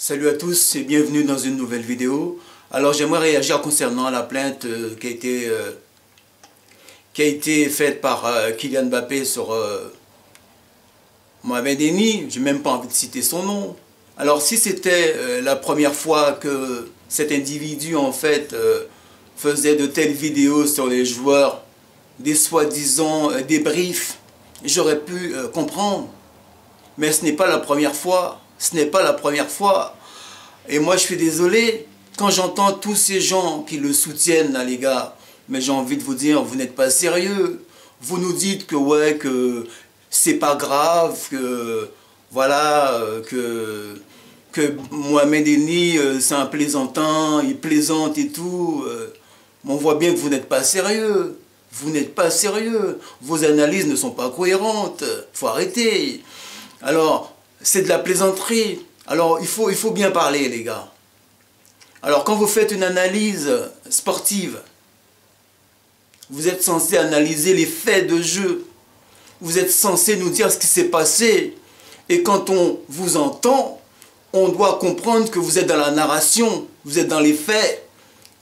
Salut à tous et bienvenue dans une nouvelle vidéo. Alors j'aimerais réagir concernant la plainte qui a été faite par Kylian Mbappé sur Mohamed Eni. J'ai même pas envie de citer son nom. Alors si c'était la première fois que cet individu en fait faisait de telles vidéos sur les joueurs, des soi-disant débriefs, j'aurais pu comprendre. Mais ce n'est pas la première fois. Ce n'est pas la première fois. Et moi, je suis désolé. Quand j'entends tous ces gens qui le soutiennent, là, les gars, mais j'ai envie de vous dire, vous n'êtes pas sérieux. Vous nous dites que, ouais, que c'est pas grave, que, voilà, que Mohamed Eni, c'est un plaisantin, il plaisante et tout. Mais on voit bien que vous n'êtes pas sérieux. Vous n'êtes pas sérieux. Vos analyses ne sont pas cohérentes. Faut arrêter. Alors, c'est de la plaisanterie. Alors, il faut bien parler, les gars. Alors, quand vous faites une analyse sportive, vous êtes censé analyser les faits de jeu. Vous êtes censé nous dire ce qui s'est passé. Et quand on vous entend, on doit comprendre que vous êtes dans la narration, vous êtes dans les faits.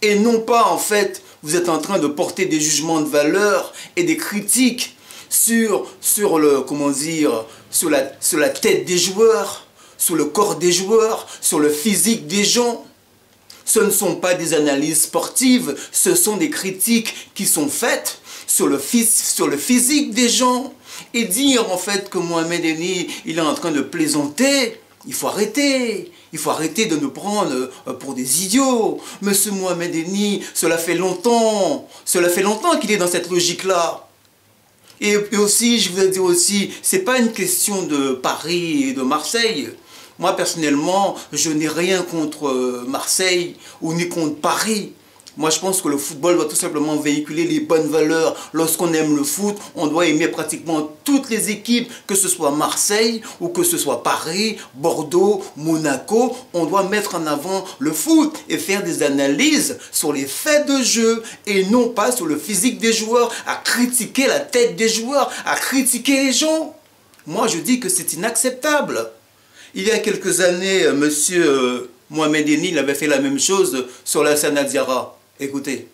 Et non pas, en fait, vous êtes en train de porter des jugements de valeur et des critiques sur le, comment dire, sur la tête des joueurs, sur le corps des joueurs, sur le physique des gens. Ce ne sont pas des analyses sportives, ce sont des critiques qui sont faites sur le physique des gens. Et dire en fait que Mohamed Eni, il est en train de plaisanter, il faut arrêter. Il faut arrêter de nous prendre pour des idiots. Monsieur Mohamed Eni, cela fait longtemps qu'il est dans cette logique-là. Et aussi, je voudrais dire aussi, c'est pas une question de Paris et de Marseille. Moi, personnellement, je n'ai rien contre Marseille ou ni contre Paris. Moi, je pense que le football doit tout simplement véhiculer les bonnes valeurs. Lorsqu'on aime le foot, on doit aimer pratiquement toutes les équipes, que ce soit Marseille ou que ce soit Paris, Bordeaux, Monaco. On doit mettre en avant le foot et faire des analyses sur les faits de jeu et non pas sur le physique des joueurs, à critiquer la tête des joueurs, à critiquer les gens. Moi, je dis que c'est inacceptable. Il y a quelques années, monsieur Mohamed Eni, il avait fait la même chose sur Lassana Diarra. Écoutez.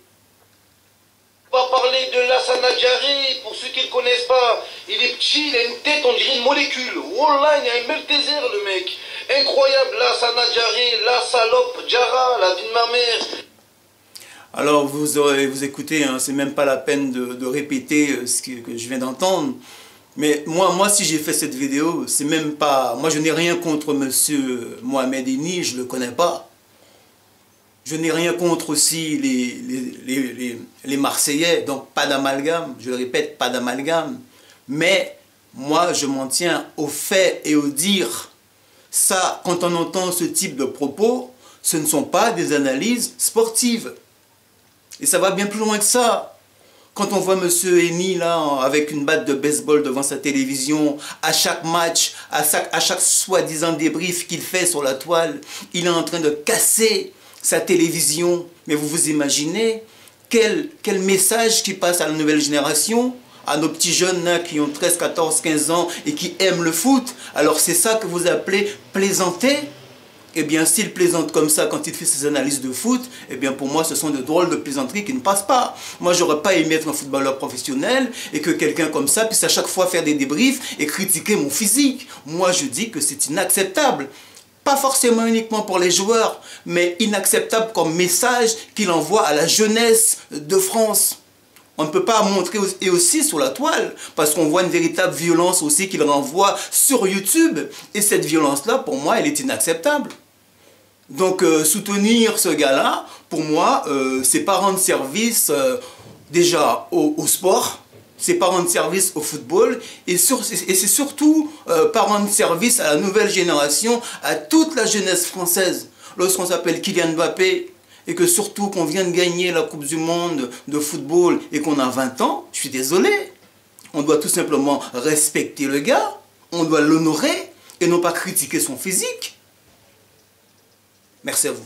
On va parler de Lassana Diarra, pour ceux qui ne le connaissent pas. Il est petit, il a une tête, on dirait une molécule. Wallah, il a un Malteser, le mec. Incroyable, Lassana Diarra, la salope, Diarra, la vie de ma mère. Alors, vous écoutez, hein, c'est même pas la peine de répéter ce que je viens d'entendre. Mais moi, si j'ai fait cette vidéo, c'est même pas... Moi, je n'ai rien contre monsieur Mohamed Eni, je ne le connais pas. Je n'ai rien contre aussi les Marseillais, donc pas d'amalgame, je le répète, pas d'amalgame. Mais moi, je m'en tiens aux faits et aux dires. Ça, quand on entend ce type de propos, ce ne sont pas des analyses sportives. Et ça va bien plus loin que ça. Quand on voit monsieur Eni là, avec une batte de baseball devant sa télévision, à chaque match, à chaque soi-disant débrief qu'il fait sur la toile, il est en train de casser sa télévision. Mais vous vous imaginez quel message qui passe à la nouvelle génération, à nos petits jeunes là, qui ont 13, 14, 15 ans et qui aiment le foot. Alors c'est ça que vous appelez plaisanter? Eh bien, s'il plaisante comme ça quand il fait ses analyses de foot, eh bien, pour moi, ce sont de drôles de plaisanteries qui ne passent pas. Moi, j'aurais pas aimé être un footballeur professionnel et que quelqu'un comme ça puisse à chaque fois faire des débriefs et critiquer mon physique. Moi, je dis que c'est inacceptable. Pas forcément uniquement pour les joueurs, mais inacceptable comme message qu'il envoie à la jeunesse de France. On ne peut pas montrer, et aussi sur la toile, parce qu'on voit une véritable violence aussi qu'il renvoie sur YouTube. Et cette violence-là, pour moi, elle est inacceptable. Donc, soutenir ce gars-là, pour moi, c'est pas rendre service déjà au sport, c'est pas rendre service au football, et c'est surtout pas rendre service à la nouvelle génération, à toute la jeunesse française. Lorsqu'on s'appelle Kylian Mbappé, et que surtout qu'on vient de gagner la Coupe du Monde de football et qu'on a 20 ans, je suis désolé. On doit tout simplement respecter le gars, on doit l'honorer et non pas critiquer son physique. Merci à vous.